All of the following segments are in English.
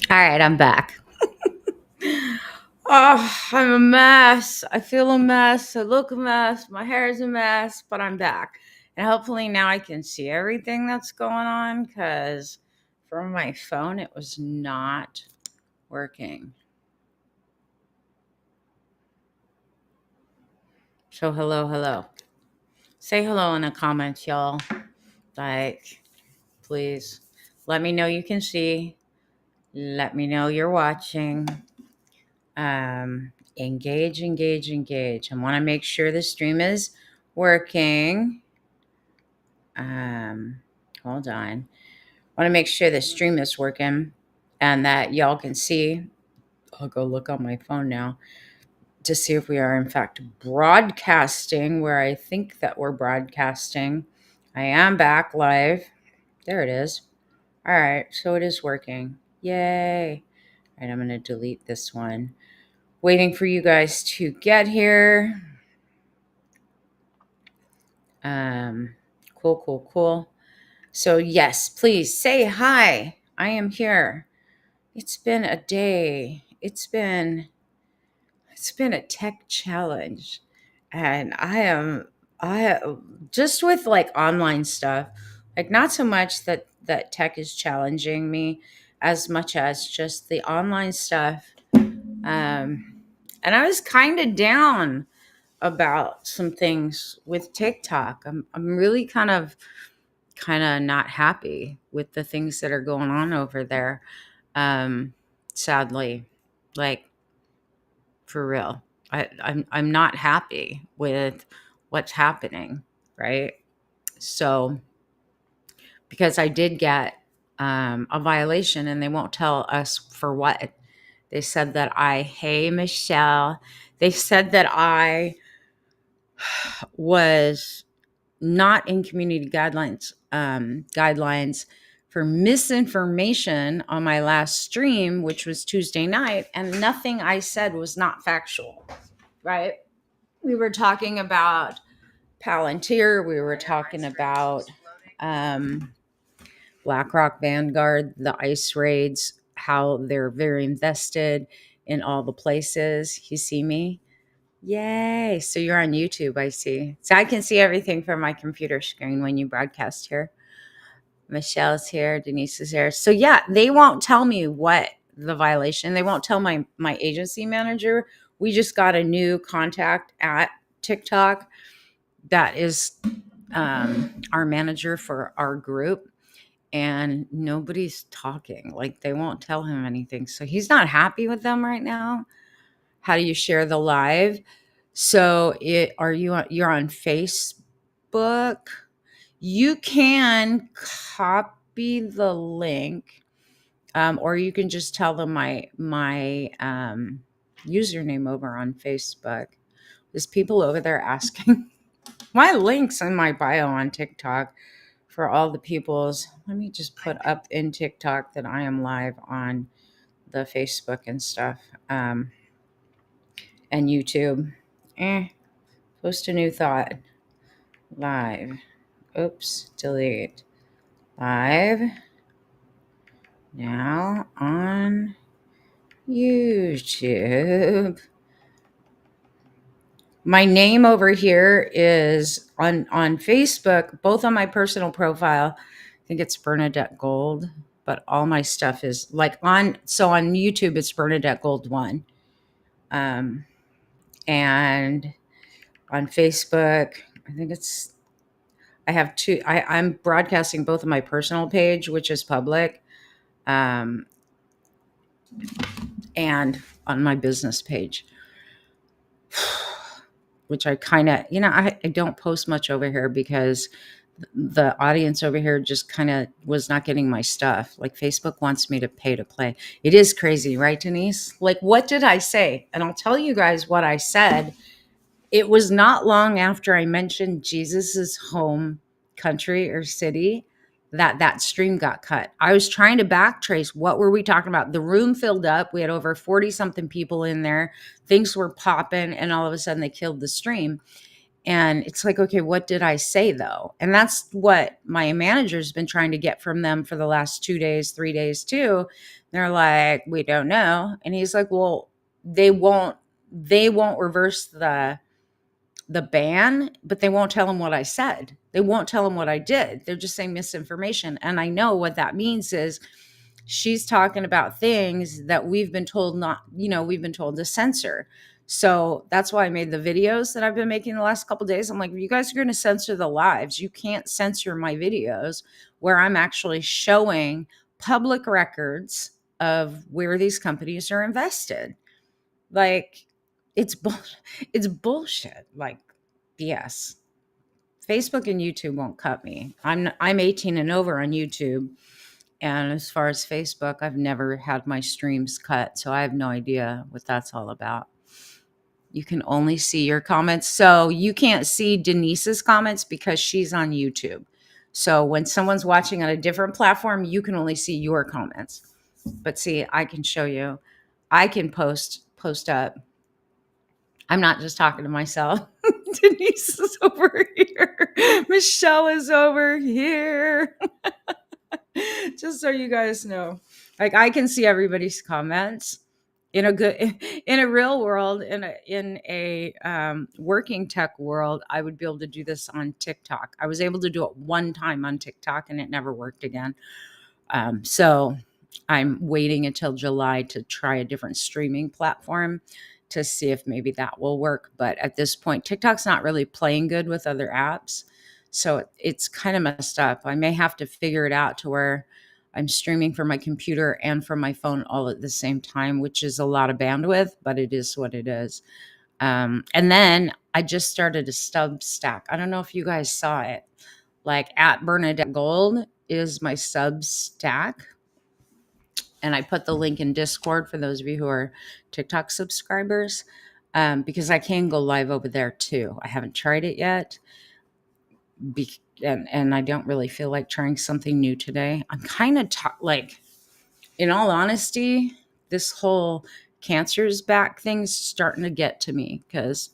All right, I'm back. Oh, I'm a mess. I feel a mess. I look a mess. My hair is a mess, but I'm back. And hopefully now I can see everything that's going on because from my phone it was not working. So, hello, hello. Say hello in the comments, y'all. Like, please let me know you can see. Let me know you're watching. Engage, engage, engage. I want to make sure the stream is working. Um, Hold on. I want to make sure the stream is working and that y'all can see. I'll go look on my phone now to see if we are in fact broadcasting where I think that we're broadcasting. I am back live. There it is. All right, so it is working. Yay. All right, I'm going to delete this one. Waiting for you guys to get here. Um, cool, cool, cool. So, yes, please say hi. I am here. It's been a day. It's been a tech challenge. And I just with like online stuff, like not so much that tech is challenging me as much as just the online stuff. And I was kind of down about some things with TikTok. I'm really kind of not happy with the things that are going on over there. Um, Sadly, like for real, I'm not happy with what's happening, right? So because I did get a violation, and they won't tell us for what. They said that hey Michelle, they said that I was not in community guidelines for misinformation on my last stream, which was Tuesday night, and nothing I said was not factual, right? We were talking about Palantir, we were talking about um, BlackRock Vanguard, the ICE raids, how they're very invested in all the places. You see me? Yay. So you're on YouTube, I see. So I can see everything from my computer screen when you broadcast here. Michelle's here, Denise is here. So yeah, they won't tell me what the violation. They won't tell my agency manager. We just got a new contact at TikTok that is our manager for our group, and nobody's talking. Like they won't tell him anything. So he's not happy with them right now. How do you share the live? So you're on Facebook? You can copy the link, or you can just tell them my username over on Facebook. There's people over there asking my links in my bio on TikTok for all the peoples. Let me just put up in TikTok that I am live on the Facebook and stuff, and YouTube. Post a new thought. Live. Oops, delete. Live now on YouTube. My name over here is on Facebook, both on my personal profile. I think it's Bernadette Gold, but all my stuff is like on YouTube it's Bernadette Gold 1. And on Facebook, I think I have two. I'm broadcasting both on my personal page, which is public, um, and on my business page, which I kind of, I don't post much over here because the audience over here just kind of was not getting my stuff. Like Facebook wants me to pay to play. It is crazy, right, Denise? Like, what did I say? And I'll tell you guys what I said. It was not long after I mentioned Jesus's home country or city that stream got cut. I was trying to backtrace what were we talking about. The room filled up. We had over 40 something people in there. Things were popping, and all of a sudden they killed the stream. And it's like, okay, what did I say though? And that's what my manager's been trying to get from them for the last 2 days, 3 days too. They're like, we don't know. And he's like, well, they won't reverse the ban, but they won't tell him what I said. They won't tell him what I did. They're just saying misinformation. And I know what that means is she's talking about things that we've been told we've been told to censor. So that's why I made the videos that I've been making the last couple of days. I'm like, if you guys are going to censor the lives, you can't censor my videos where I'm actually showing public records of where these companies are invested. Like, it's it's bullshit. Like, yes, Facebook and YouTube won't cut me. I'm 18 and over on YouTube, and as far as Facebook, I've never had my streams cut, so I have no idea what that's all about. You can only see your comments. So you can't see Denise's comments because she's on YouTube. So when someone's watching on a different platform, you can only see your comments. But see, I can show you. I can post up. I'm not just talking to myself. Denise is over here. Michelle is over here. Just so you guys know, like, I can see everybody's comments in a real world, in a working tech world. I would be able to do this on TikTok. I was able to do it one time on TikTok and it never worked again. So I'm waiting until July to try a different streaming platform to see if maybe that will work. But at this point, TikTok's not really playing good with other apps. So it's kind of messed up. I may have to figure it out to where I'm streaming from my computer and from my phone all at the same time, which is a lot of bandwidth, but it is what it is. And then I just started a Substack. I don't know if you guys saw it. Like, at Bernadette Gold is my Substack. And I put the link in Discord for those of you who are TikTok subscribers, because I can go live over there too. I haven't tried it yet, and I don't really feel like trying something new today. I'm kind of like, in all honesty, this whole cancer's back thing's starting to get to me because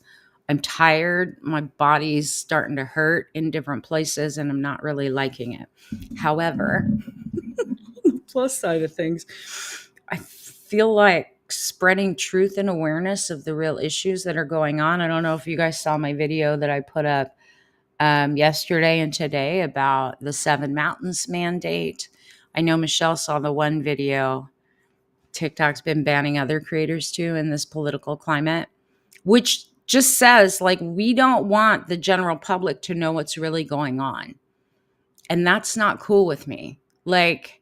I'm tired. My body's starting to hurt in different places, and I'm not really liking it. However, plus side of things, I feel like spreading truth and awareness of the real issues that are going on. I don't know if you guys saw my video that I put up yesterday and today about the Seven Mountains mandate. I know Michelle saw the one video. TikTok's been banning other creators too in this political climate, which just says, like, we don't want the general public to know what's really going on. And that's not cool with me. Like,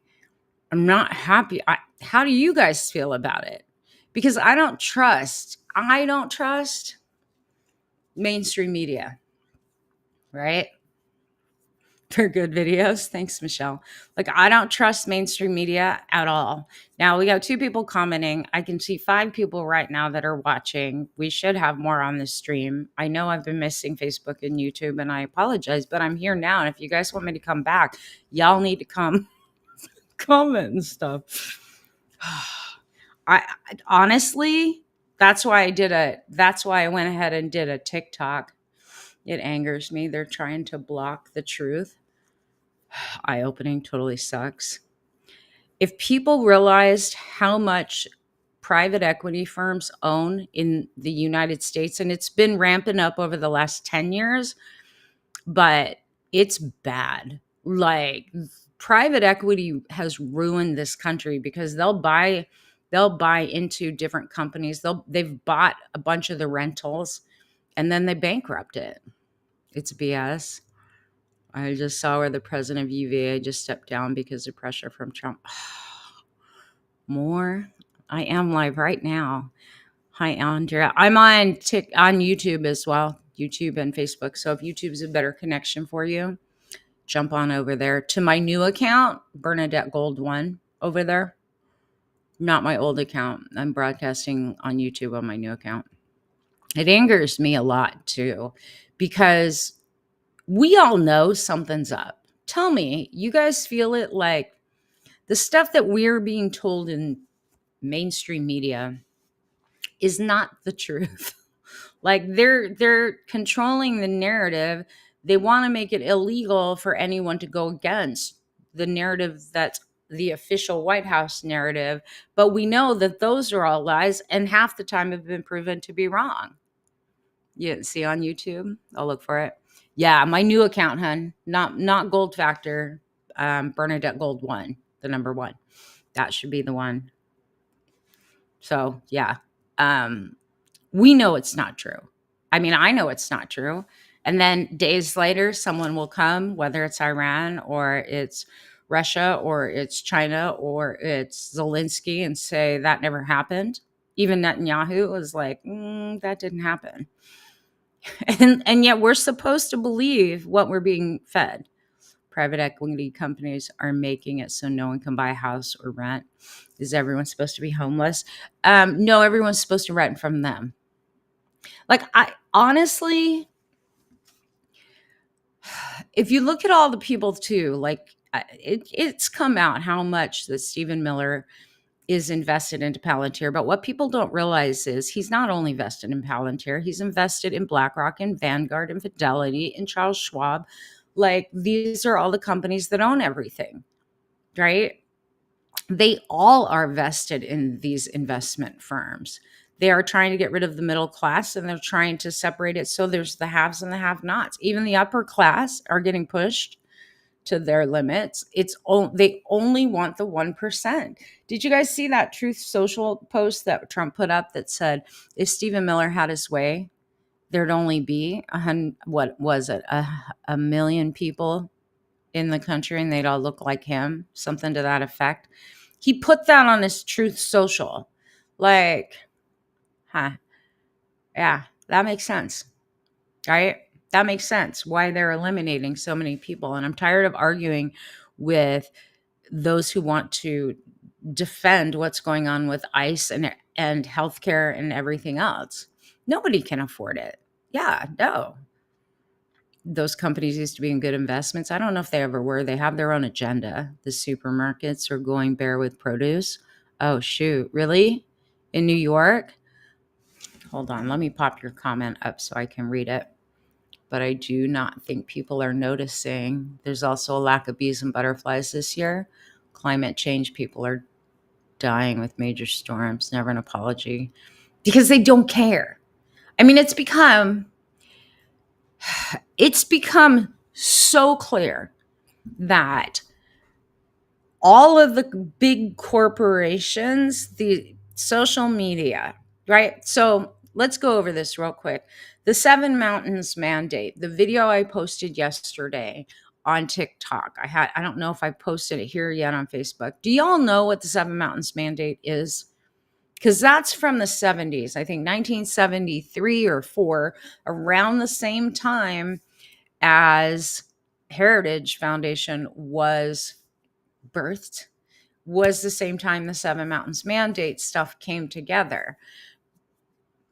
I'm not happy. How do you guys feel about it? Because I don't trust mainstream media, right? For good videos. Thanks, Michelle. Like, I don't trust mainstream media at all. Now, we got 2 people commenting. I can see 5 people right now that are watching. We should have more on the stream. I know I've been missing Facebook and YouTube, and I apologize, but I'm here now. And if you guys want me to come back, y'all need to come comment and stuff. I honestly, that's why I went ahead and did a TikTok. It angers me. They're trying to block the truth. Eye-opening, totally sucks. If people realized how much private equity firms own in the United States, and it's been ramping up over the last 10 years, but it's bad. Like, private equity has ruined this country because they'll buy into different companies. They've bought a bunch of the rentals and then they bankrupt it. It's BS. I just saw where the president of UVA just stepped down because of pressure from Trump. More. I am live right now. Hi, Andrea. I'm on YouTube as well, YouTube and Facebook. So if YouTube's a better connection for you, jump on over there to my new account, Bernadette Gold 1 over there. Not my old account. I'm broadcasting on YouTube on my new account. It angers me a lot too, because we all know something's up. Tell me, you guys feel it? Like, the stuff that we're being told in mainstream media is not the truth. Like they're controlling the narrative. They want to make it illegal for anyone to go against the narrative that's the official White House narrative. But we know that those are all lies and half the time have been proven to be wrong. You see on YouTube? I'll look for it. Yeah, my new account, hun. Not Gold Factor. Bernadette Gold 1, the number 1. That should be the one. So yeah. We know it's not true. I mean, I know it's not true. And then days later, someone will come, whether it's Iran or it's Russia or it's China or it's Zelensky, and say that never happened. Even Netanyahu was like, that didn't happen. And yet we're supposed to believe what we're being fed. Private equity companies are making it so no one can buy a house or rent. Is everyone supposed to be homeless? No, everyone's supposed to rent from them. Like, I honestly, if you look at all the people too, like it's come out how much that Stephen Miller is invested into Palantir. But what people don't realize is he's not only invested in Palantir, he's invested in BlackRock and Vanguard and Fidelity and Charles Schwab. Like, these are all the companies that own everything, right? They all are vested in these investment firms. They are trying to get rid of the middle class and they're trying to separate it. So there's the haves and the have-nots. Even the upper class are getting pushed to their limits. They only want the 1%. Did you guys see that Truth Social post that Trump put up that said, if Stephen Miller had his way, there'd only be a million people in the country and they'd all look like him, something to that effect. He put that on his Truth Social. Like, yeah, that makes sense, right? That makes sense why they're eliminating so many people. And I'm tired of arguing with those who want to defend what's going on with ICE and healthcare and everything else. Nobody can afford it. Yeah, no. Those companies used to be in good investments. I don't know if they ever were. They have their own agenda. The supermarkets are going bare with produce. Oh, shoot. Really? In New York? Hold on. Let me pop your comment up so I can read it. But I do not think people are noticing. There's also a lack of bees and butterflies this year. Climate change, people are dying with major storms. Never an apology. Because they don't care. I mean, it's become so clear that all of the big corporations, the social media, right? So let's go over this real quick. The 7 Mountains mandate, the video I posted yesterday on TikTok. I don't know if I posted it here yet on Facebook. Do y'all know what the 7 Mountains mandate is? Because that's from the 70s, I think 1973 or 4, around the same time as Heritage Foundation was birthed, was the same time the 7 Mountains mandate stuff came together.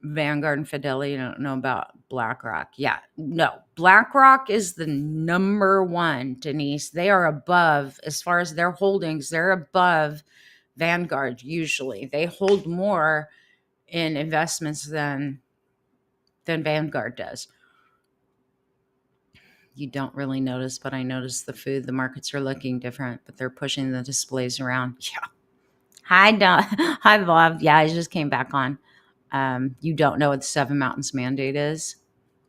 Vanguard and Fidelity, I don't know about BlackRock. Yeah, no, BlackRock is the number 1, Denise. They are above, as far as their holdings, they're above Vanguard usually. They hold more in investments than Vanguard does. You don't really notice, but I notice the food. The markets are looking different, but they're pushing the displays around. Yeah. Hi, hi, Bob. Yeah, I just came back on. You don't know what the 7 Mountains mandate is?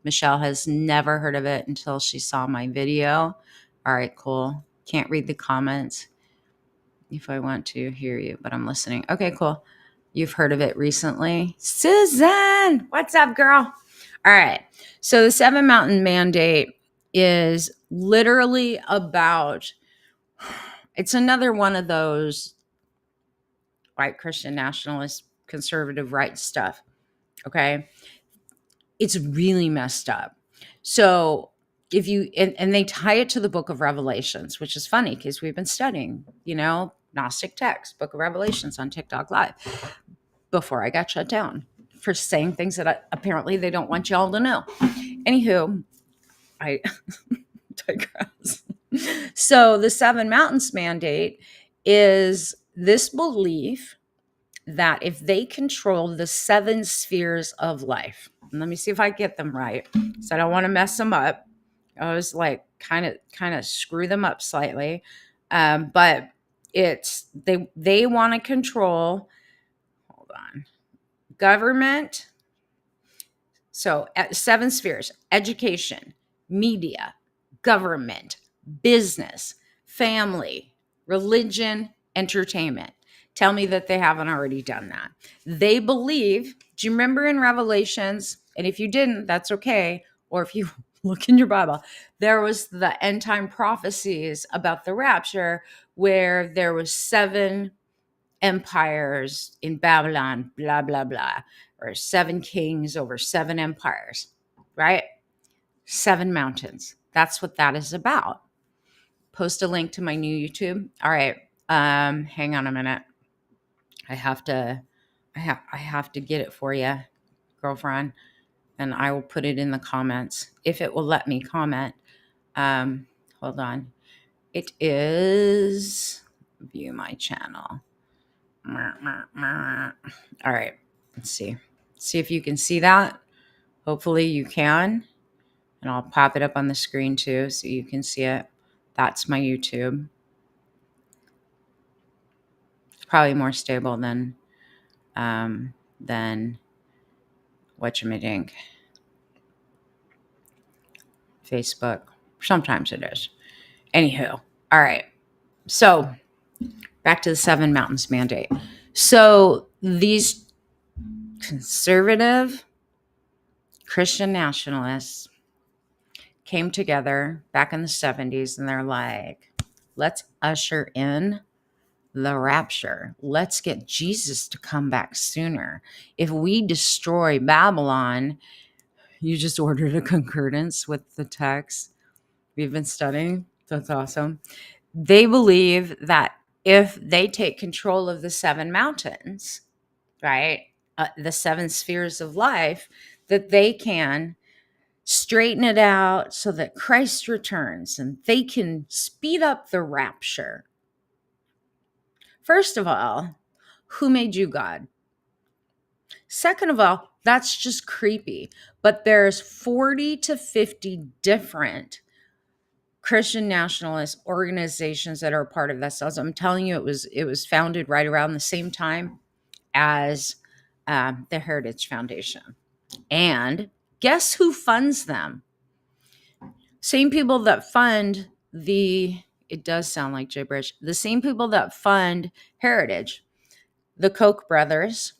Michelle has never heard of it until she saw my video. All right, cool. Can't read the comments if I want to hear you, but I'm listening. Okay, cool. You've heard of it recently. Susan, what's up, girl? All right. So the 7 Mountain mandate is literally about, it's another one of those white Christian nationalist conservative rights stuff. Okay. It's really messed up. So if you, and they tie it to the book of Revelations, which is funny because we've been studying, Gnostic text, book of Revelations on TikTok Live before I got shut down for saying things that apparently they don't want y'all to know. Anywho, I digress. So the 7 Mountains mandate is this belief that if they control the 7 spheres of life, and let me see if I get them right, so I don't want to mess them up. I was like kind of screw them up slightly, but it's they want to control. Hold on, government. So, 7 spheres: education, media, government, business, family, religion, entertainment. Tell me that they haven't already done that. They believe, do you remember in Revelations? And if you didn't, that's okay. Or if you look in your Bible, there was the end time prophecies about the rapture where there was 7 empires in Babylon, blah, blah, blah, or 7 kings over 7 empires, right? 7 mountains. That's what that is about. Post a link to my new YouTube. All right. Hang on a minute. I have to get it for you, girlfriend, and I will put it in the comments if it will let me comment. Hold on. It is view my channel. All right, let's see. See if you can see that. Hopefully you can. And I'll pop it up on the screen too so you can see it. That's my YouTube. It's probably more stable than whatchamajink. Facebook. Sometimes it is. Anywho. All right. So back to the 7 Mountains Mandate. So these conservative Christian nationalists came together back in the 70s and they're like, let's usher in the rapture. Let's get Jesus to come back sooner. If we destroy Babylon, you just ordered a concordance with the text we've been studying. That's awesome. They believe that if they take control of the 7 mountains, right, the 7 spheres of life, that they can straighten it out so that Christ returns and they can speed up the rapture. First of all, who made you God? Second of all, that's just creepy. But there's 40 to 50 different Christian nationalist organizations that are part of this. As I'm telling you, it was founded right around the same time as the Heritage Foundation. And guess who funds them? Same people that fund it does sound like gibberish, the same people that fund Heritage, the Koch brothers,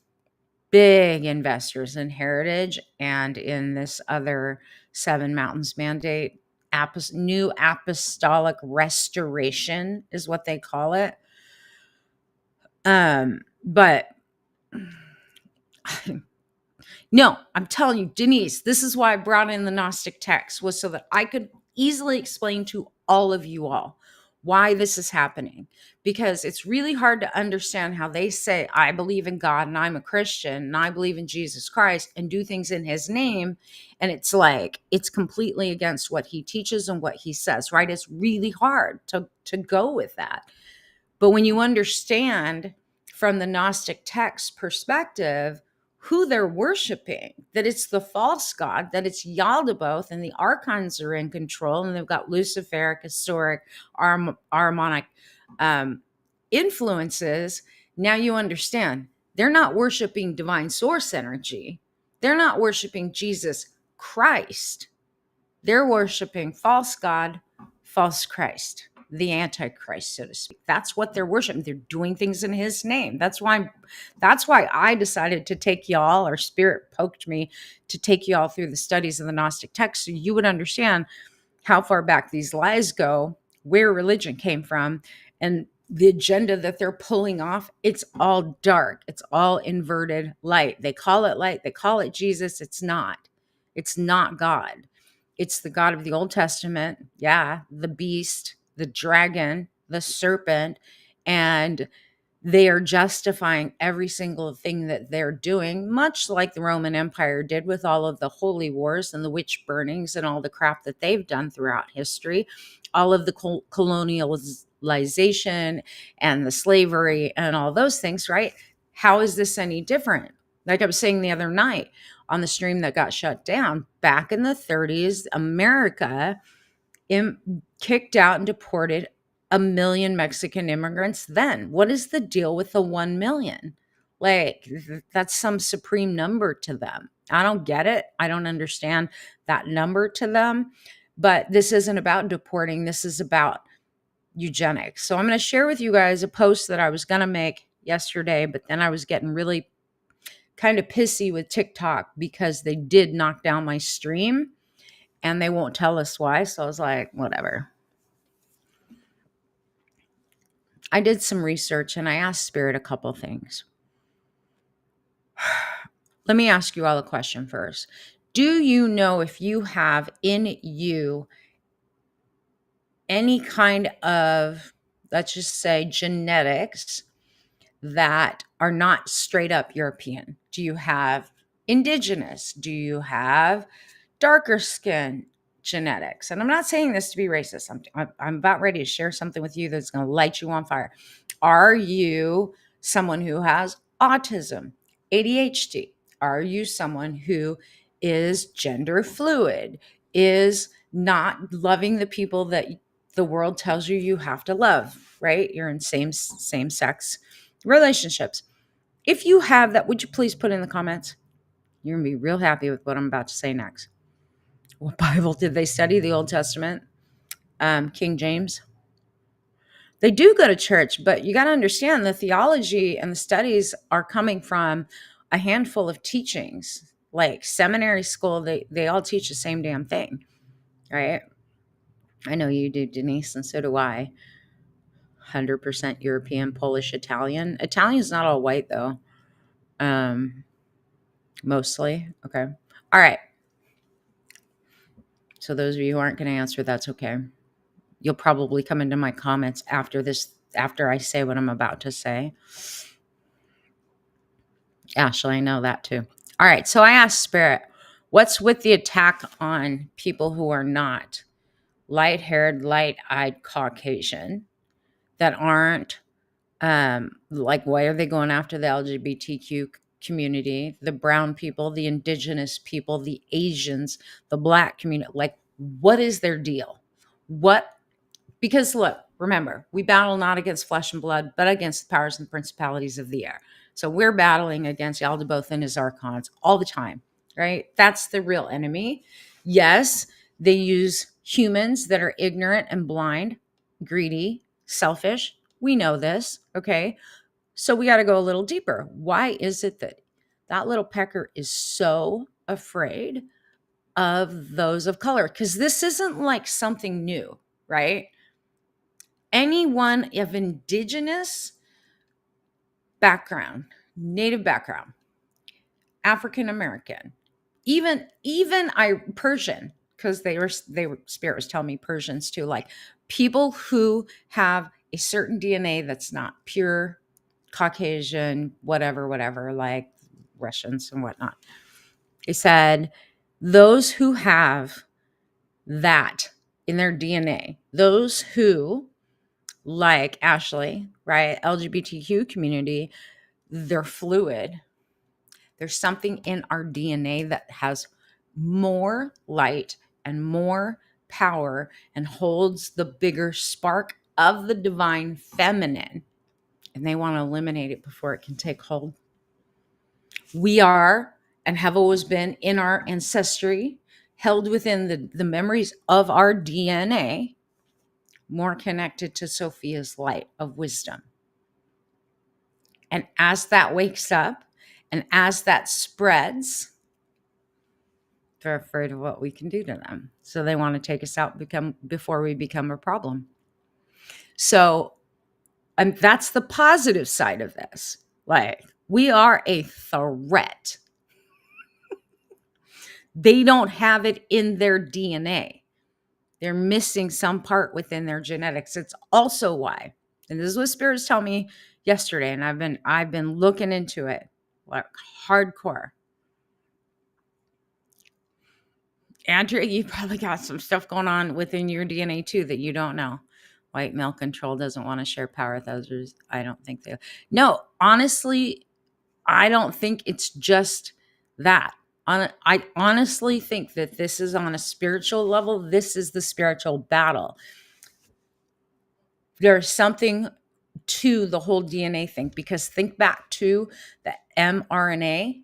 big investors in Heritage and in this other 7 Mountains Mandate. New apostolic restoration is what they call it. But no, I'm telling you, Denise, this is why I brought in the Gnostic text, was so that I could easily explain to all of you all why this is happening. Because it's really hard to understand how they say, I believe in God and I'm a Christian and I believe in Jesus Christ and do things in his name. And it's like, it's completely against what he teaches and what he says, right? It's really hard to go with that. But when you understand from the Gnostic text perspective, who they're worshiping, that it's the false god, that it's Yaldabaoth and the archons are in control, and they've got Luciferic, historic, Armonic influences. Now you understand they're not worshiping divine source energy. They're not worshiping Jesus Christ. They're worshiping false god, false Christ, the Antichrist, so to speak. That's what they're worshiping. They're doing things in his name. That's why I decided to take y'all, or Spirit poked me to take y'all through the studies of the Gnostic text so you would understand how far back these lies go, where religion came from, and the agenda that they're pulling off. It's all dark. It's all inverted light. They call it light. They call it Jesus. It's not. It's not God. It's the God of the Old Testament. Yeah, the beast, the dragon, the serpent, and they are justifying every single thing that they're doing, much like the Roman Empire did with all of the holy wars and the witch burnings and all the crap that they've done throughout history, all of the colonialization and the slavery and all those things, right? How is this any different? Like I was saying the other night on the stream that got shut down, back in the 30s, America kicked out and deported 1 million Mexican immigrants then. What is the deal with the 1 million? Like, that's some supreme number to them. I don't get it. I don't understand that number to them. But this isn't about deporting. This is about eugenics. So I'm going to share with you guys a post that I was going to make yesterday, but then I was getting really kind of pissy with TikTok because they did knock down my stream and they won't tell us why. So I was like, whatever. I did some research and I asked Spirit a couple things. Let me ask you all a question first. Do you know if you have in you any kind of, let's just say, genetics that are not straight up European? Do you have indigenous? Do you have darker skin genetics? And I'm not saying this to be racist. I'm about ready to share something with you that's going to light you on fire. Are you someone who has autism, ADHD? Are you someone who is gender fluid, is not loving the people that the world tells you have to love, right? You're in same sex relationships. If you have that, would you please put in the comments? You're going to be real happy with what I'm about to say next. What Bible did they study? The Old Testament, King James. They do go to church, but you got to understand the theology and the studies are coming from a handful of teachings. Like seminary school, they all teach the same damn thing, right? I know you do, Denise, and so do I. 100% European, Polish, Italian. Italian's not all white, though. Mostly. Okay. All right. So those of you who aren't going to answer, that's okay. You'll probably come into my comments after I say what I'm about to say. Ashley, I know that too. All right. So I asked Spirit, what's with the attack on people who are not light-haired, light-eyed Caucasian that aren't like, why are they going after the LGBTQ community, the brown people, the indigenous people, the Asians, the black community? Like, what is their deal? Because look, remember, we battle not against flesh and blood, but against the powers and principalities of the air. So we're battling against Yaldabaoth and his archons all the time, right? That's the real enemy. Yes, they use humans that are ignorant and blind, greedy, selfish. We know this, okay? So we got to go a little deeper. Why is it that that little pecker is so afraid of those of color? Because this isn't like something new, right? Anyone of indigenous background, native background, African American, even Persian, because they were Spirit was telling me Persians too, like people who have a certain DNA that's not pure Caucasian, whatever, like Russians and whatnot. They said those who have that in their DNA, those who, like Ashley, right, LGBTQ community, they're fluid. There's something in our DNA that has more light and more power and holds the bigger spark of the divine feminine. And they want to eliminate it before it can take hold. We are and have always been in our ancestry, held within the memories of our DNA, more connected to Sophia's light of wisdom. And as that wakes up and as that spreads, they're afraid of what we can do to them. So they want to take us out before we become a problem. So, and that's the positive side of this. Like, we are a threat. They don't have it in their DNA. They're missing some part within their genetics. It's also why, and this is what spirits tell me yesterday, and I've been looking into it like hardcore. Andrea, you probably got some stuff going on within your DNA too that you don't know. White male control doesn't want to share power with others. I don't think they. No, honestly, I don't think it's just that. I honestly think that this is on a spiritual level. This is the spiritual battle. There's something to the whole DNA thing, because think back to the mRNA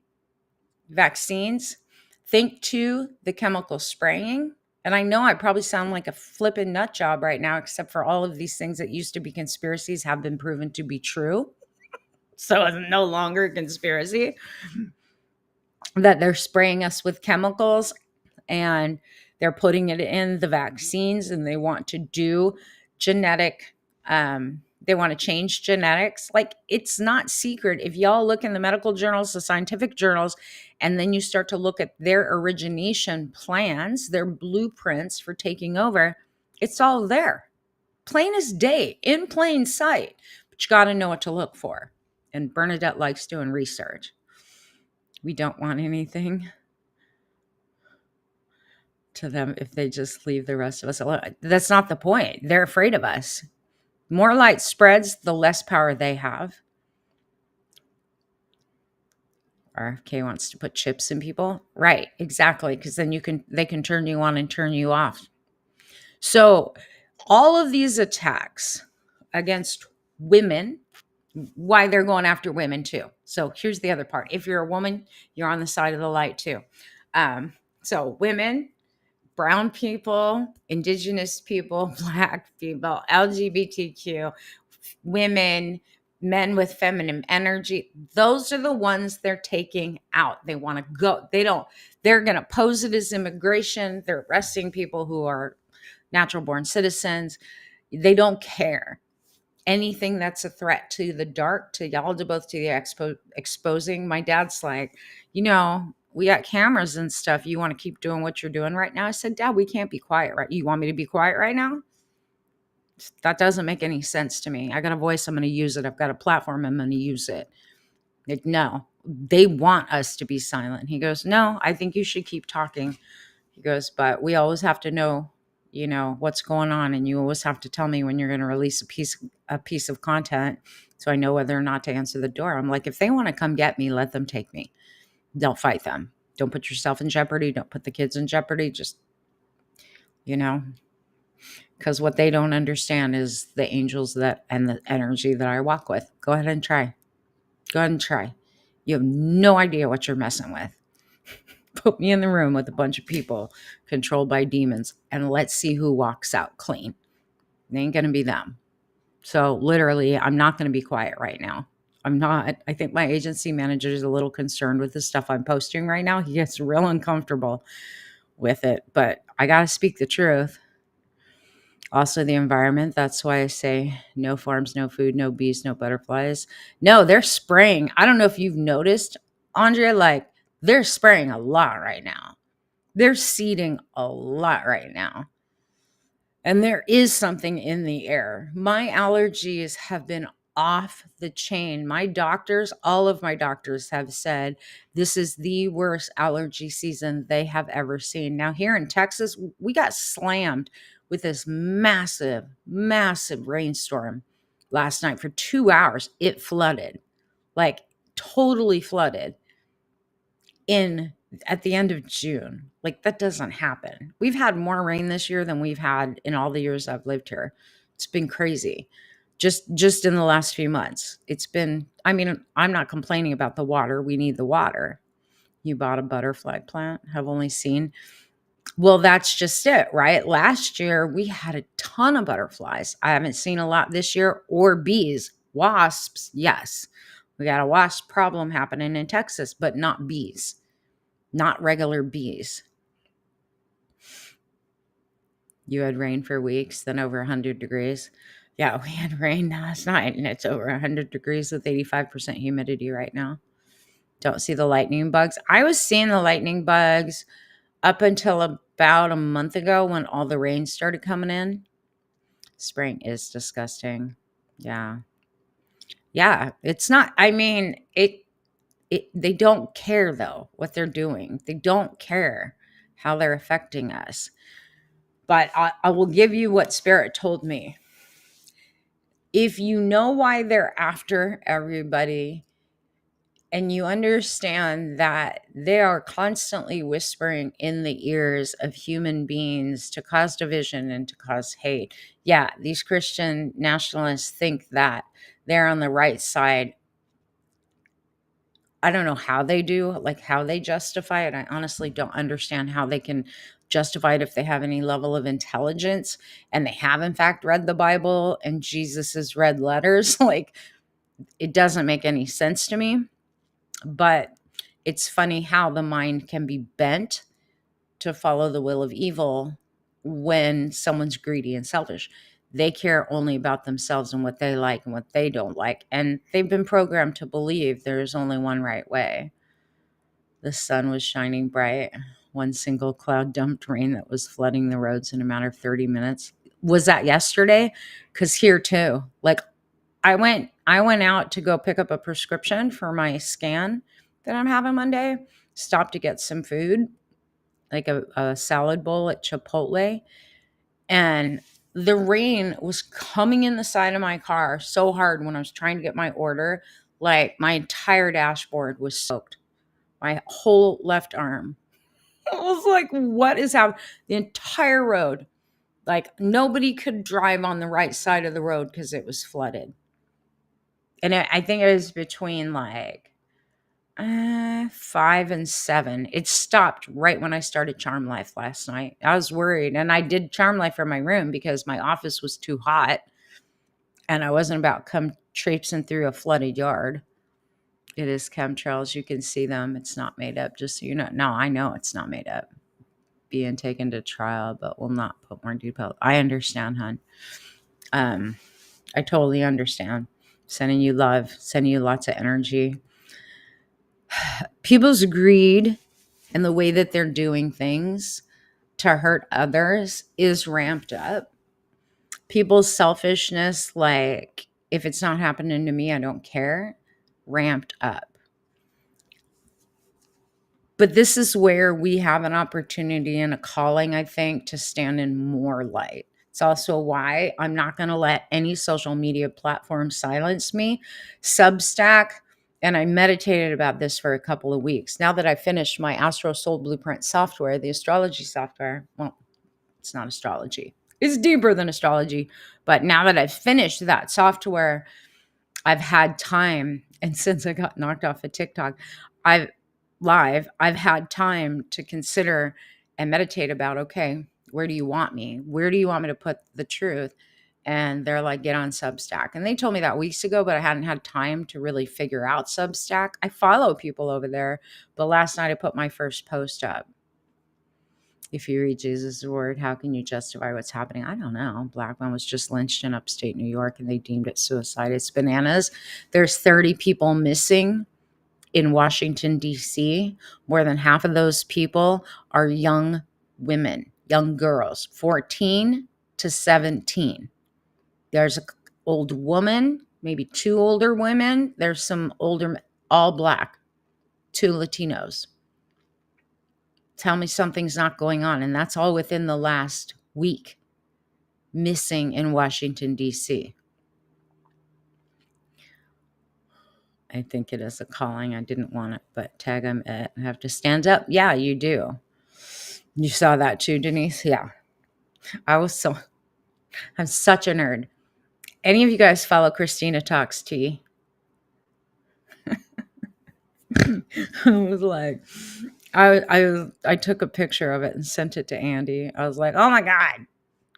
vaccines, think to the chemical spraying. And I know I probably sound like a flippin' nut job right now, except for all of these things that used to be conspiracies have been proven to be true. So it's no longer a conspiracy that they're spraying us with chemicals and they're putting it in the vaccines, and they want to do genetic they want to change genetics. Like, it's not secret. If y'all look in the medical journals, the scientific journals, and then you start to look at their origination plans, their blueprints for taking over, it's all there, plain as day, in plain sight. But you got to know what to look for. And Bernadette likes doing research. We don't want anything to them if they just leave the rest of us alone. That's not the point. They're afraid of us. More light spreads, the less power they have. RFK wants to put chips in people. Right, exactly, because then they can turn you on and turn you off. So all of these attacks against women, why they're going after women too. So here's the other part. If you're a woman, you're on the side of the light too. So women, brown people, indigenous people, black people, LGBTQ, women, men with feminine energy, those are the ones they're taking out. They want to go. They're going to pose it as immigration. They're arresting people who are natural born citizens. They don't care. Anything that's a threat to the dark, to y'all, to both to the exposing. My dad's like, we got cameras and stuff. You want to keep doing what you're doing right now? I said, Dad, we can't be quiet, right? You want me to be quiet right now? That doesn't make any sense to me. I got a voice, I'm going to use it. I've got a platform, I'm going to use it. Like, no, they want us to be silent. He goes, no, I think you should keep talking. He goes, but we always have to know, what's going on. And you always have to tell me when you're going to release a piece of content, so I know whether or not to answer the door. I'm like, if they want to come get me, let them take me. Don't fight them. Don't put yourself in jeopardy. Don't put the kids in jeopardy. Just, because what they don't understand is the angels and the energy that I walk with. Go ahead and try. Go ahead and try. You have no idea what you're messing with. Put me in the room with a bunch of people controlled by demons, and let's see who walks out clean. It ain't going to be them. So literally, I'm not going to be quiet right now. I'm not. I think my agency manager is a little concerned with the stuff I'm posting right now. He gets real uncomfortable with it, but I got to speak the truth. Also, the environment. That's why I say no farms, no food, no bees, no butterflies. No, they're spraying. I don't know if you've noticed, Andrea, like, they're spraying a lot right now. They're seeding a lot right now. And there is something in the air. My allergies have been off the chain. All of my doctors have said this is the worst allergy season they have ever seen. Now, here in Texas, we got slammed with this massive, massive rainstorm last night for 2 hours. It flooded, like totally flooded at the end of June. Like, that doesn't happen. We've had more rain this year than we've had in all the years I've lived here. It's been crazy. Just in the last few months. I'm not complaining about the water. We need the water. You bought a butterfly plant, have only seen. Well, that's just it, right? Last year we had a ton of butterflies. I haven't seen a lot this year, or bees. Wasps, yes. We got a wasp problem happening in Texas, but not bees. Not regular bees. You had rain for weeks, then over 100 degrees. Yeah, we had rain last night, and it's over 100 degrees with 85% humidity right now. Don't see the lightning bugs. I was seeing the lightning bugs up until about a month ago when all the rain started coming in. Spring is disgusting. Yeah. Yeah, it's not, they don't care though what they're doing. They don't care how they're affecting us. But I will give you what Spirit told me. If you know why they're after everybody and you understand that they are constantly whispering in the ears of human beings to cause division and to cause hate. Yeah, these Christian nationalists think that they're on the right side. I don't know how they do, like how they justify it. I honestly don't understand how they can justify it if they have any level of intelligence and they have, in fact, read the Bible and Jesus's red letters. Like, it doesn't make any sense to me. But it's funny how the mind can be bent to follow the will of evil when someone's greedy and selfish. They care only about themselves and what they like and what they don't like. And they've been programmed to believe there's only one right way. The sun was shining bright. One single cloud dumped rain that was flooding the roads in a matter of 30 minutes. Was that yesterday? Because here too, like I went out to go pick up a prescription for my scan that I'm having Monday. Stopped to get some food, like a salad bowl at Chipotle. And the rain was coming in the side of my car so hard when I was trying to get my order. Like my entire dashboard was soaked. My whole left arm. I was like, what is happening? The entire road. Like nobody could drive on the right side of the road because it was flooded. And I think it was between like 5 and 7. It stopped right when I started Charm Life last night. I was worried, and I did Charm Life from my room because my office was too hot, and I wasn't about come traipsing through a flooded yard. It is chemtrails. You can see them. It's not made up, just so you know. No, I know it's not made up. Being taken to trial, but will not put more detail. I understand, hon. I totally understand. Sending you love, sending you lots of energy. People's greed and the way that they're doing things to hurt others is ramped up. People's selfishness, like, if it's not happening to me, I don't care, ramped up. But this is where we have an opportunity and a calling, I think, to stand in more light. It's also why I'm not going to let any social media platform silence me. Substack, and I meditated about this for a couple of weeks. Now that I finished my Astro Soul Blueprint software, the astrology software, well, it's not astrology. It's deeper than astrology. But now that I've finished that software, I've had time. And since I got knocked off of TikTok, I've had time to consider and meditate about, okay, where do you want me? Where do you want me to put the truth? And they're like, get on Substack. And they told me that weeks ago, but I hadn't had time to really figure out Substack. I follow people over there, but last night I put my first post up. If you read Jesus' word, how can you justify what's happening? I don't know. Black man was just lynched in upstate New York and they deemed it suicide. It's bananas. There's 30 people missing in Washington, D.C. More than half of those people are young women, young girls, 14 to 17. There's an old woman, maybe 2 older women. There's some older, all Black, 2 Latinos. Tell me something's not going on. And that's all within the last week, missing in Washington, D.C. I think it is a calling. I didn't want it, but tag them it. I have to stand up. Yeah, you do. You saw that too, Denise? Yeah. I'm such a nerd. Any of you guys follow Christina Talks Tea? I was like, I took a picture of it and sent it to Andy. I was like, oh my God,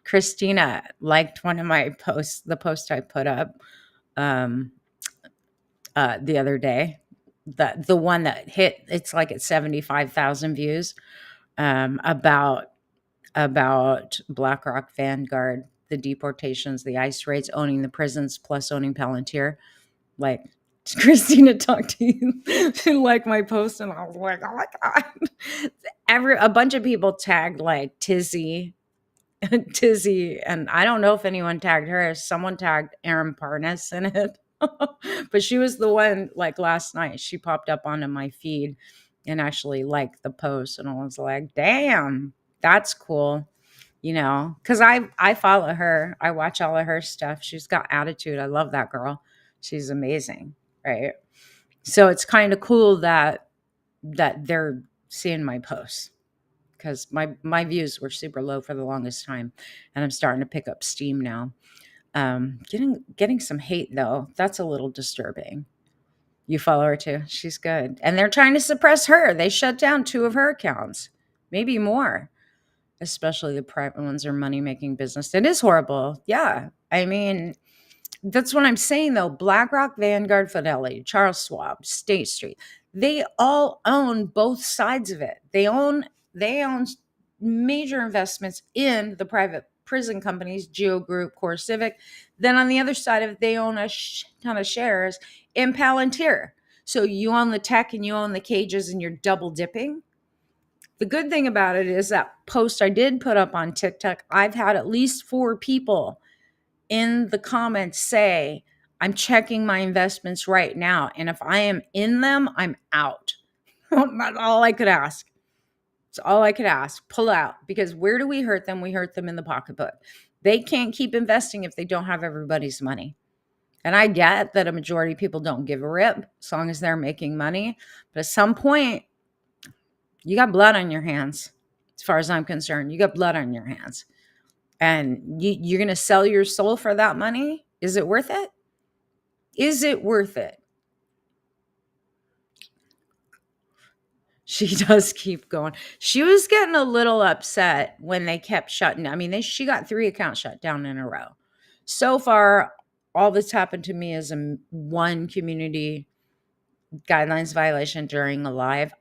Christina liked one of my posts, the post I put up the other day. The one that hit, it's like at 75,000 views, about BlackRock, Vanguard, the deportations, the ICE raids, owning the prisons, plus owning Palantir. Like, Christina talked to you and like my post, and I was like, oh my God. A bunch of people tagged like Tizzy, and I don't know if anyone tagged her. Someone tagged Aaron Parnas in it. But she was the one, like last night, she popped up onto my feed and actually liked the post. And I was like, damn, that's cool. You know, because I follow her. I watch all of her stuff. She's got attitude. I love that girl. She's amazing. Right. So it's kind of cool that they're seeing my posts, because my views were super low for the longest time, and I'm starting to pick up steam now. Getting some hate though. That's a little disturbing. You follow her too. She's good. And they're trying to suppress her. They shut down 2 of her accounts, maybe more, especially the private ones are money making business. It is horrible. Yeah. I mean, that's what I'm saying though. BlackRock, Vanguard, Fidelity, Charles Schwab, State Street, they all own both sides of it. They own major investments in the private prison companies, Geo Group, Core Civic. Then on the other side of it, they own a ton of shares in Palantir. So you own the tech and you own the cages, and you're double dipping. The good thing about it is that post I did put up on TikTok, I've had at least 4 people in the comments say, I'm checking my investments right now. And if I am in them, I'm out. That's all I could ask. It's all I could ask. Pull out. Because where do we hurt them? We hurt them in the pocketbook. They can't keep investing if they don't have everybody's money. And I get that a majority of people don't give a rip as long as they're making money. But at some point, you got blood on your hands. As far as I'm concerned, you got blood on your hands. And you're going to sell your soul for that money? Is it worth it? Is it worth it? She does keep going. She was getting a little upset when they kept shutting. I mean, she got 3 accounts shut down in a row. So far, all that's happened to me is one community guidelines violation during a live.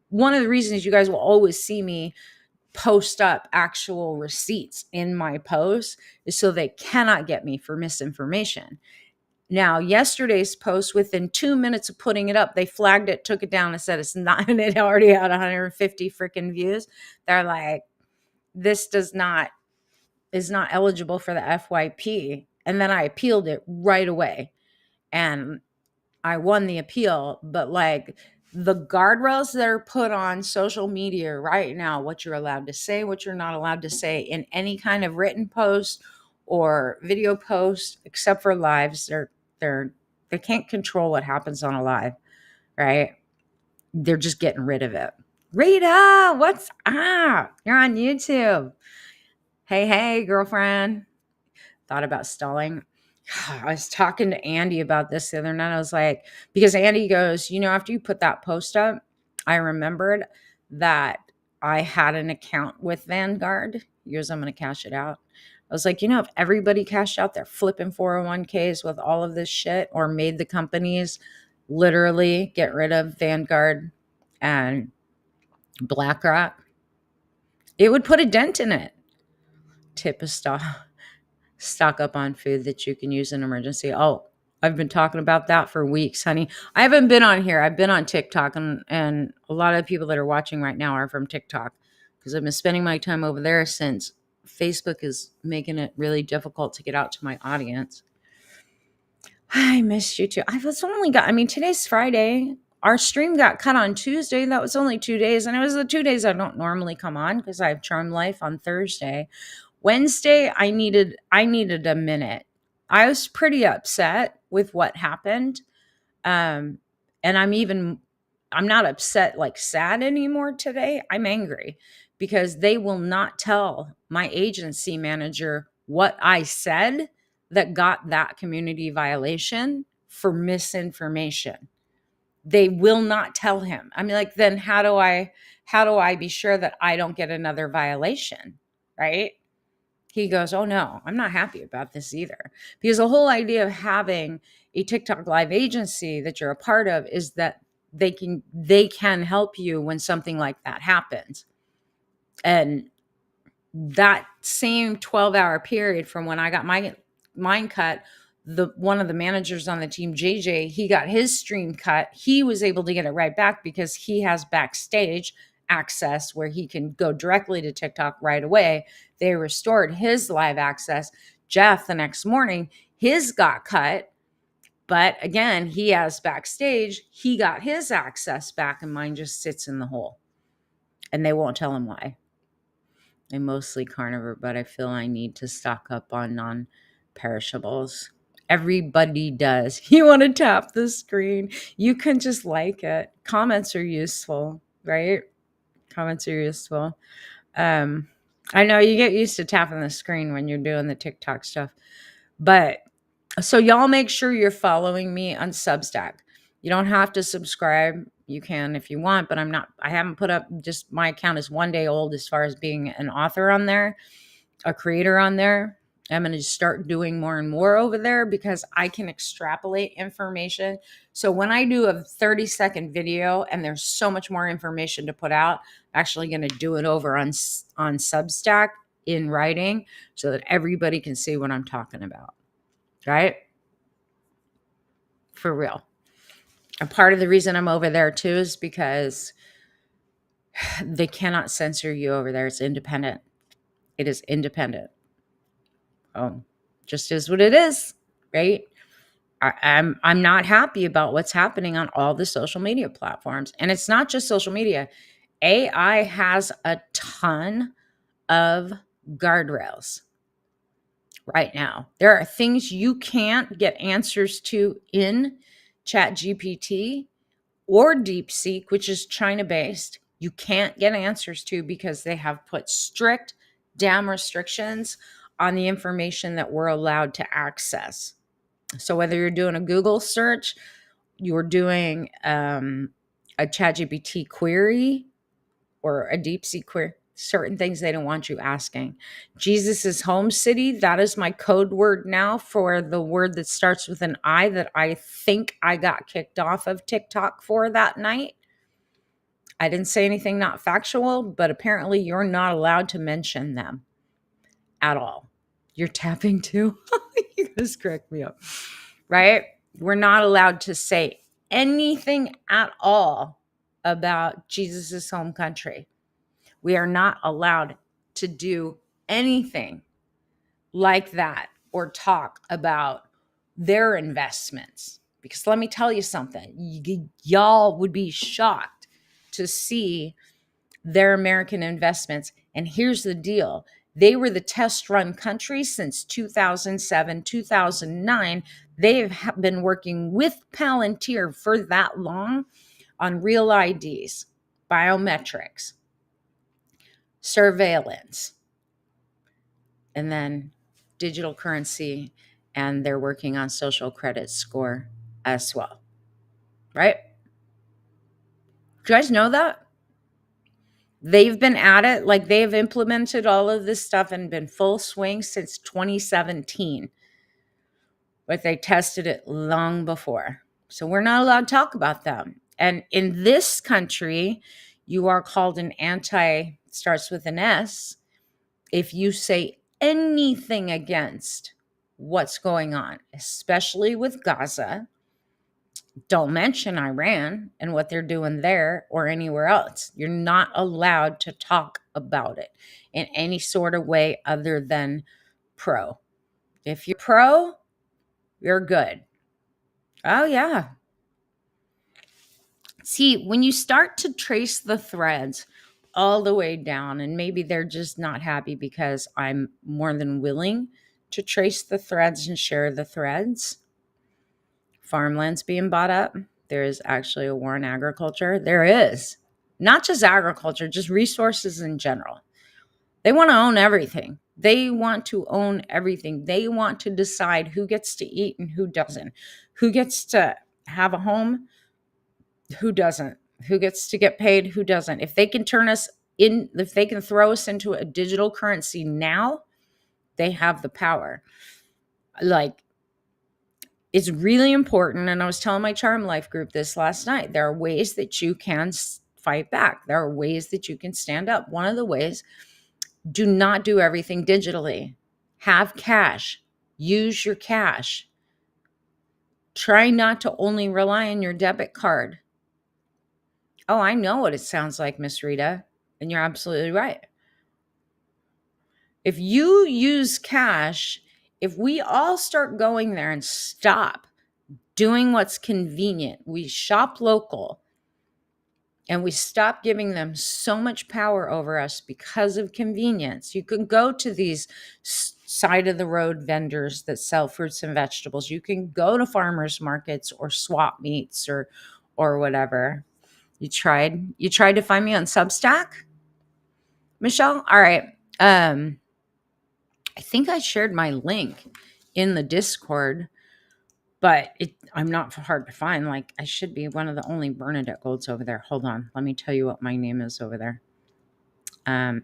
One of the reasons you guys will always see me post up actual receipts in my posts is so they cannot get me for misinformation. Now, yesterday's post, within 2 minutes of putting it up, they flagged it, took it down, and said it's not, and it already had 150 freaking views. They're like, this is not eligible for the FYP. And then I appealed it right away. And I won the appeal, but like the guardrails that are put on social media right now, what you're allowed to say, what you're not allowed to say in any kind of written post or video post, except for lives, they can't control what happens on a live, right? They're just getting rid of it. Rita, what's up? You're on YouTube. Hey, girlfriend. Thought about stalling. I was talking to Andy about this the other night. I was like, because Andy goes, after you put that post up, I remembered that I had an account with Vanguard. He goes, I'm going to cash it out. I was like, if everybody cashed out their flipping 401ks with all of this shit, or made the companies literally get rid of Vanguard and BlackRock, it would put a dent in it. Tip a stock up on food that you can use in emergency. Oh, I've been talking about that for weeks, honey. I haven't been on here. I've been on TikTok, and a lot of people that are watching right now are from TikTok, because I've been spending my time over there since Facebook is making it really difficult to get out to my audience. I missed you too. Today's Friday. Our stream got cut on Tuesday. That was only 2 days. And it was the 2 days I don't normally come on, because I have Charm Life on Thursday. Wednesday, I needed a minute. I was pretty upset with what happened. And I'm not upset, like sad anymore today. I'm angry because they will not tell my agency manager what I said that got that community violation for misinformation. They will not tell him. I mean, like, then how do I be sure that I don't get another violation? Right? He goes, oh no, I'm not happy about this either. Because the whole idea of having a TikTok live agency that you're a part of is that they can help you when something like that happens. And that same 12-hour period from when I got mine cut, one of the managers on the team, JJ, he got his stream cut. He was able to get it right back because he has backstage access where he can go directly to TikTok right away. They restored his live access. Jeff, the next morning, his got cut. But again, he has backstage. He got his access back, and mine just sits in the hole. And they won't tell him why. I'm mostly carnivore, but I feel I need to stock up on non-perishables. Everybody does. You want to tap the screen. You can just like it. Comments are useful, right? Comments are useful. Um, I know you get used to tapping the screen when you're doing the TikTok stuff, but so y'all make sure you're following me on Substack. You don't have to subscribe. You can if you want, but I haven't put up, just my account is 1 day old as far as being an author on there, a creator on there. I'm going to start doing more and more over there because I can extrapolate information. So when I do a 30-second video and there's so much more information to put out, I'm actually going to do it over on Substack in writing so that everybody can see what I'm talking about. Right? For real. And part of the reason I'm over there too is because they cannot censor you over there. It's independent. It is independent. Oh, just is what it is, right? I'm not happy about what's happening on all the social media platforms. And it's not just social media. AI has a ton of guardrails right now. There are things you can't get answers to in ChatGPT or DeepSeek, which is China-based. You can't get answers to because they have put strict damn restrictions on the information that we're allowed to access. So whether you're doing a Google search, you're doing a ChatGPT query or a DeepSeek query, certain things they don't want you asking. Jesus's home city, that is my code word now for the word that starts with an I that I think I got kicked off of TikTok for that night. I didn't say anything not factual, but apparently you're not allowed to mention them at all. You're tapping too? You just crack me up, right? We're not allowed to say anything at all about Jesus's home country. We are not allowed to do anything like that or talk about their investments. Because let me tell you something, y'all would be shocked to see their American investments. And here's the deal. They were the test run country since 2007, 2009. They have been working with Palantir for that long on real IDs, biometrics, surveillance, and then digital currency. And they're working on social credit score as well. Right? Do you guys know that? They've been at it, like they've implemented all of this stuff and been full swing since 2017. But they tested it long before. So we're not allowed to talk about them. And in this country, you are called an starts with an S, if you say anything against what's going on, especially with Gaza. Don't mention Iran and what they're doing there or anywhere else. You're not allowed to talk about it in any sort of way other than pro. If you're pro, you're good. Oh, yeah. See, when you start to trace the threads all the way down, and maybe they're just not happy because I'm more than willing to trace the threads and share the threads. Farmland's being bought up. There is actually a war on agriculture. There is. Not just agriculture, just resources in general. They want to own everything. They want to own everything. They want to decide who gets to eat and who doesn't. Who gets to have a home, who doesn't. Who gets to get paid, who doesn't. If they can if they can throw us into a digital currency now, they have the power. Like, it's really important. And I was telling my Charm Life group this last night. There are ways that you can fight back. There are ways that you can stand up. One of the ways, do not do everything digitally. Have cash. Use your cash. Try not to only rely on your debit card. Oh, I know what it sounds like, Miss Rita. And you're absolutely right. If you use cash, if we all start going there and stop doing what's convenient, we shop local, and we stop giving them so much power over us because of convenience. You can go to these side of the road vendors that sell fruits and vegetables. You can go to farmers markets or swap meets or whatever. You tried to find me on Substack, Michelle? All right. I think I shared my link in the Discord, but I'm not hard to find. Like, I should be one of the only Bernadette Golds over there. Hold on. Let me tell you what my name is over there.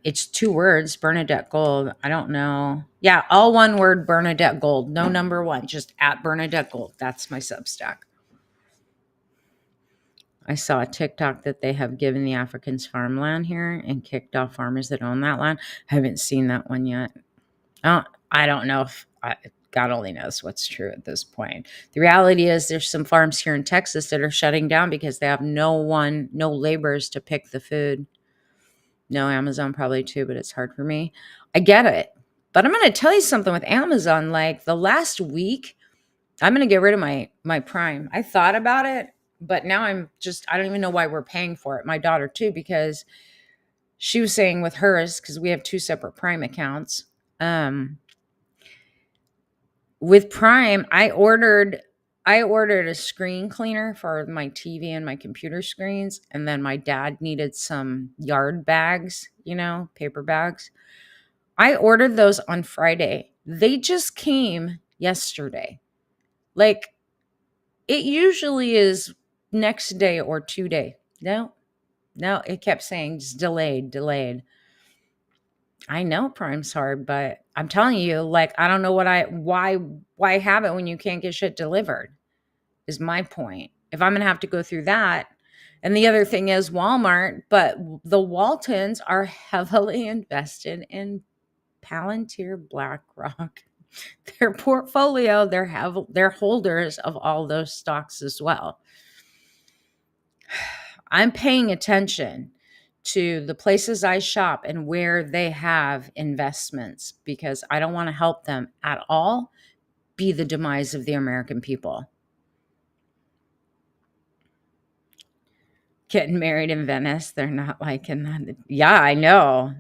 It's 2 words, Bernadette Gold. I don't know. Yeah, all one word, Bernadette Gold. No number 1, just at Bernadette Gold. That's my Substack. I saw a TikTok that they have given the Africans farmland here and kicked off farmers that own that land. I haven't seen that one yet. I don't know if God only knows what's true at this point. The reality is there's some farms here in Texas that are shutting down because they have no laborers to pick the food. No, Amazon probably too, but it's hard for me. I get it. But I'm going to tell you something with Amazon. Like the last week, I'm going to get rid of my Prime. I thought about it, but now I don't even know why we're paying for it. My daughter too, because she was saying with hers, because we have 2 separate Prime accounts. With Prime, I ordered a screen cleaner for my TV and my computer screens, and then my dad needed some yard bags, paper bags. I ordered those on Friday. They just came yesterday. Like, it usually is next day or 2 day. No, it kept saying just delayed. I know Prime's hard, but I'm telling you, like, I don't know why have it when you can't get shit delivered is my point. If I'm going to have to go through that. And the other thing is Walmart, but the Waltons are heavily invested in Palantir BlackRock. Their portfolio, they're holders of all those stocks as well. I'm paying attention to the places I shop and where they have investments because I don't want to help them at all be the demise of the American people. Getting married in Venice, they're not liking that. Yeah, I know.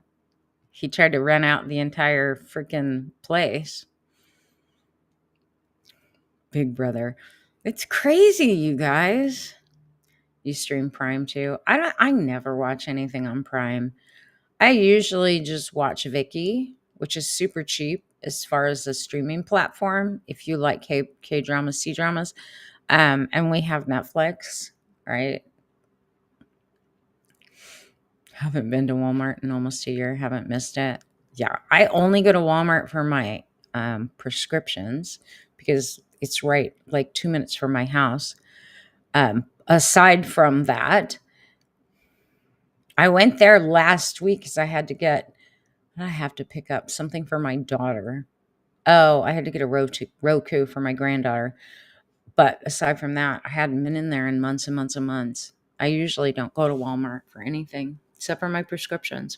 He tried to rent out the entire freaking place. Big Brother. It's crazy, you guys. You stream Prime too? I never watch anything on Prime. I usually just watch Viki, which is super cheap as far as a streaming platform. If you like K dramas, C dramas, and we have Netflix, right? Haven't been to Walmart in almost a year. Haven't missed it. Yeah, I only go to Walmart for my prescriptions because it's right like 2 minutes from my house. Aside from that, I went there last week because I have to pick up something for my daughter. Oh, I had to get a Roku for my granddaughter. But aside from that, I hadn't been in there in months and months and months. I usually don't go to Walmart for anything except for my prescriptions.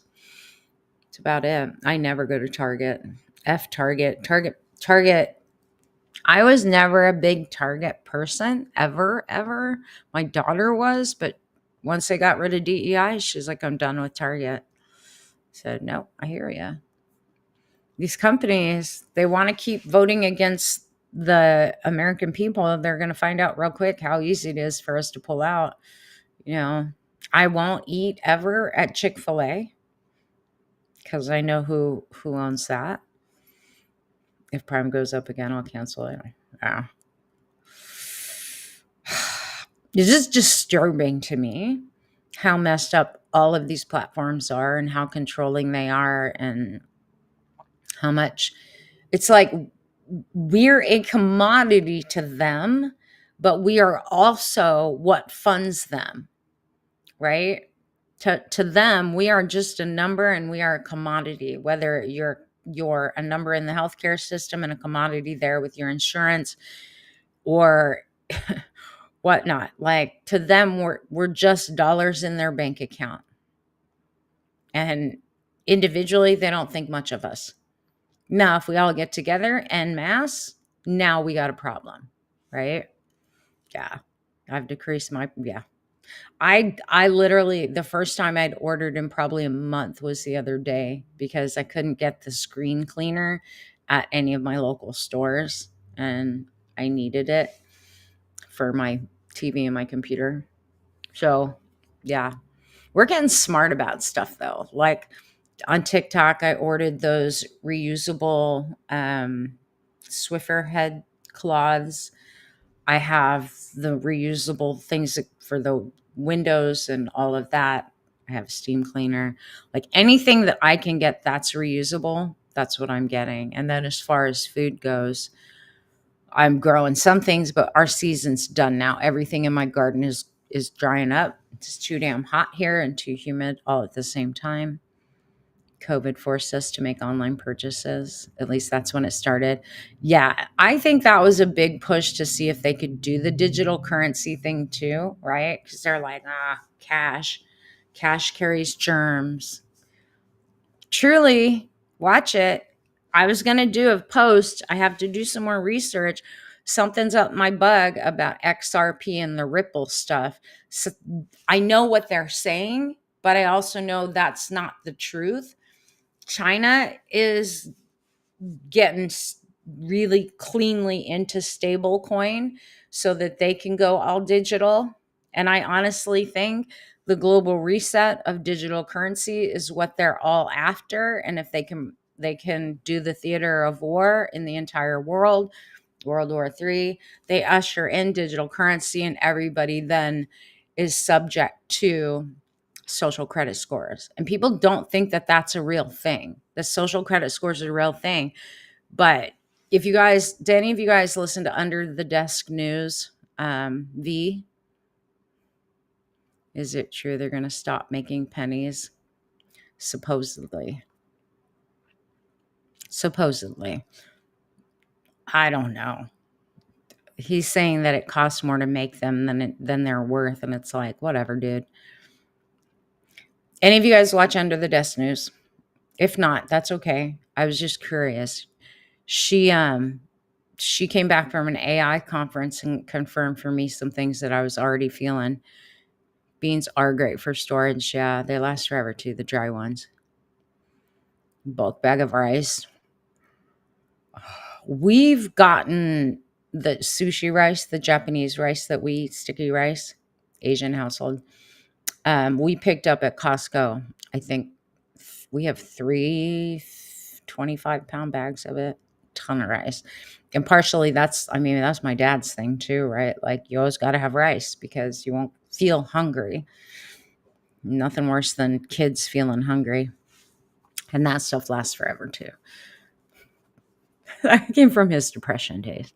That's about it. I never go to Target. Target. I was never a big Target person, ever. My daughter was, but once they got rid of DEI, she's like, I'm done with Target. I said, no, I hear you. These companies, they want to keep voting against the American people. They're going to find out real quick how easy it is for us to pull out. I won't eat ever at Chick-fil-A because I know who owns that. If Prime goes up again, I'll cancel it. Yeah. It's just disturbing to me how messed up all of these platforms are and how controlling they are and how much it's like we're a commodity to them, but we are also what funds them, right? To them, we are just a number and we are a commodity, whether you're a number in the healthcare system and a commodity there with your insurance or whatnot. Like to them, we're just dollars in their bank account. And individually, they don't think much of us. Now, if we all get together en masse, now we got a problem, right? Yeah. I've decreased I literally, the first time I'd ordered in probably a month was the other day because I couldn't get the screen cleaner at any of my local stores, and I needed it for my TV and my computer. So, yeah, we're getting smart about stuff though. Like on TikTok, I ordered those reusable Swiffer head cloths. I have the reusable things for the windows and all of that. I have a steam cleaner. Like anything that I can get that's reusable, that's what I'm getting. And then as far as food goes, I'm growing some things, but our season's done now. Everything in my garden is drying up. It's too damn hot here and too humid all at the same time. COVID forced us to make online purchases. At least that's when it started. Yeah, I think that was a big push to see if they could do the digital currency thing too, right? Because they're like, cash carries germs. Truly, watch it. I was going to do a post. I have to do some more research. Something's up my bug about XRP and the Ripple stuff. So I know what they're saying, but I also know that's not the truth. China is getting really cleanly into stable coin so that they can go all digital. And I honestly think the global reset of digital currency is what they're all after. And if they can do the theater of war in the entire world, World War III, they usher in digital currency, and everybody then is subject to social credit scores. And people don't think that that's a real thing. The social credit scores are a real thing. But if you guys, do any of you guys listen to Under the Desk News? V, is it true they're going to stop making pennies? Supposedly. Supposedly. I don't know. He's saying that it costs more to make them than they're worth, and it's like, whatever, dude. Any of you guys watch Under the Desk News? If not, that's okay. I was just curious. She came back from an AI conference and confirmed for me some things that I was already feeling. Beans are great for storage. Yeah, they last forever too, the dry ones. Bulk bag of rice. We've gotten the sushi rice, the Japanese rice that we eat, sticky rice, Asian household. We picked up at Costco. I think we have 3 25-pound bags of it. Ton of rice. And partially that's my dad's thing too, right? Like you always got to have rice because you won't feel hungry. Nothing worse than kids feeling hungry. And that stuff lasts forever too. I came from his depression days.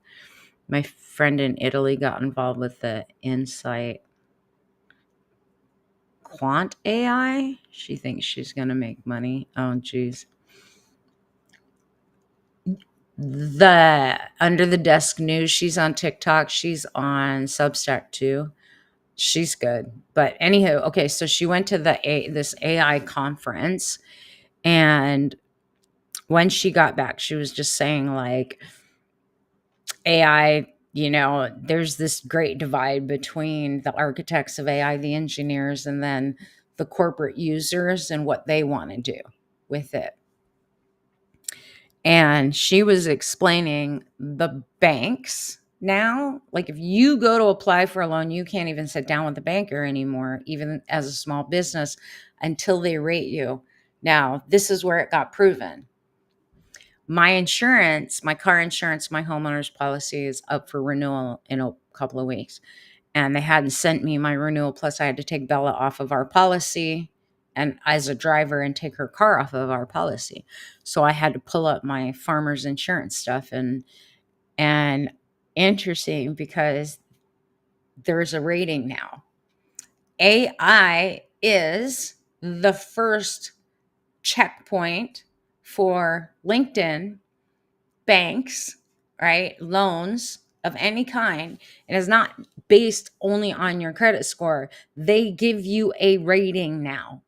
My friend in Italy got involved with the Insight Quant AI. She thinks she's going to make money. Oh, geez. The Under the Desk News, she's on TikTok. She's on Substack too. She's good. But anywho, okay, so she went to this AI conference, and when she got back, she was just saying like AI, there's this great divide between the architects of AI, the engineers, and then the corporate users and what they want to do with it. And she was explaining the banks now, like if you go to apply for a loan, you can't even sit down with the banker anymore, even as a small business, until they rate you. Now, this is where it got proven. My insurance, my car insurance, my homeowner's policy is up for renewal in a couple of weeks. And they hadn't sent me my renewal. Plus, I had to take Bella off of our policy and as a driver and take her car off of our policy. So I had to pull up my farmer's insurance stuff. And interesting because there's a rating now. AI is the first checkpoint for LinkedIn, banks, right? Loans of any kind. It is not based only on your credit score. They give you a rating now.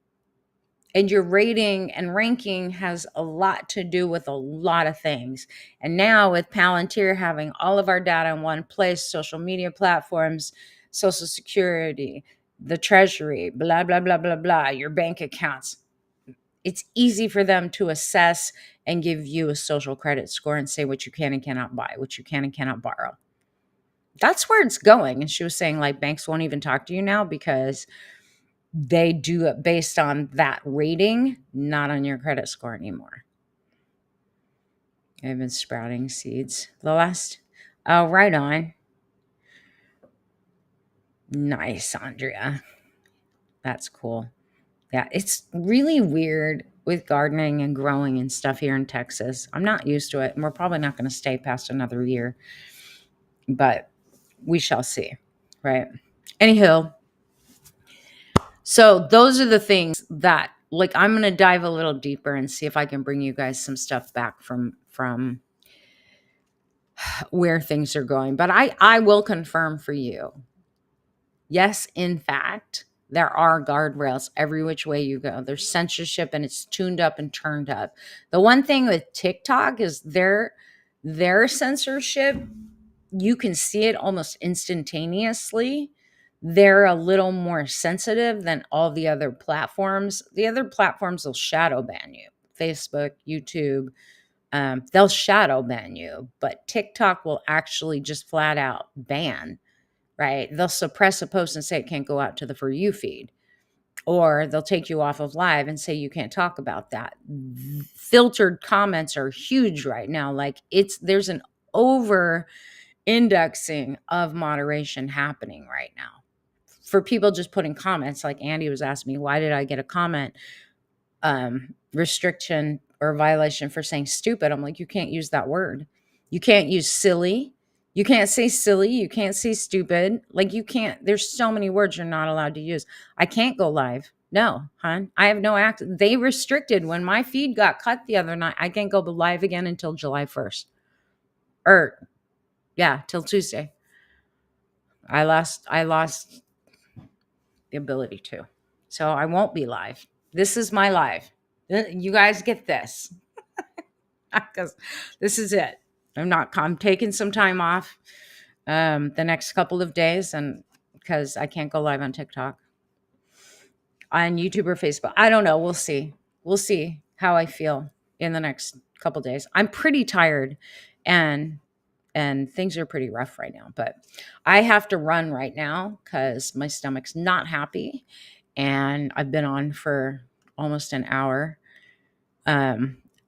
And your rating and ranking has a lot to do with a lot of things. And now with Palantir having all of our data in one place, social media platforms, Social Security, the Treasury, blah, blah, blah, blah, blah, your bank accounts, it's easy for them to assess and give you a social credit score and say what you can and cannot buy, what you can and cannot borrow. That's where it's going. And she was saying, like, banks won't even talk to you now because they do it based on that rating, not on your credit score anymore. I've been sprouting seeds. The last, oh, right on. Nice, Andrea. That's cool. Yeah, it's really weird with gardening and growing and stuff here in Texas. I'm not used to it, and we're probably not going to stay past another year, but we shall see, right? Anywho, so those are the things that, like, I'm going to dive a little deeper and see if I can bring you guys some stuff back from where things are going. But I will confirm for you, yes, in fact, there are guardrails every which way you go. There's censorship, and it's tuned up and turned up. The one thing with TikTok is their censorship, you can see it almost instantaneously. They're a little more sensitive than all the other platforms. The other platforms will shadow ban you. Facebook, YouTube, they'll shadow ban you, but TikTok will actually just flat out ban, right? They'll suppress a post and say it can't go out to the For You feed, or they'll take you off of live and say you can't talk about that. Filtered comments are huge right now. Like, there's an over indexing of moderation happening right now for people just putting comments. Like Andy was asking me, why did I get a comment restriction or violation for saying stupid? I'm like, you can't use that word. You can't use silly. You can't say silly. You can't say stupid. Like, you can't, there's so many words you're not allowed to use. I can't go live. No, hon. I have no access. They restricted when my feed got cut the other night. I can't go live again until July 1st. Or yeah, till Tuesday. I lost the ability to. So I won't be live. This is my live. You guys get this. Because this is it. I'm taking some time off the next couple of days, and because I can't go live on TikTok, on YouTube or Facebook. I don't know. We'll see. We'll see how I feel in the next couple days. I'm pretty tired, and things are pretty rough right now, but I have to run right now because my stomach's not happy, and I've been on for almost an hour.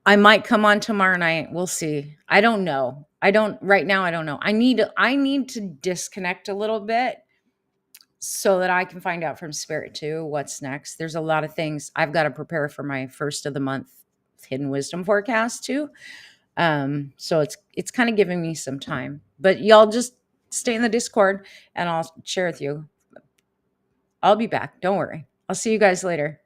I might come on tomorrow night. We'll see. I don't know. Right now. I don't know. I need to disconnect a little bit so that I can find out from Spirit too what's next. There's a lot of things I've got to prepare for my first of the month hidden wisdom forecast too. So it's kind of giving me some time, but y'all just stay in the Discord and I'll share with you. I'll be back. Don't worry. I'll see you guys later.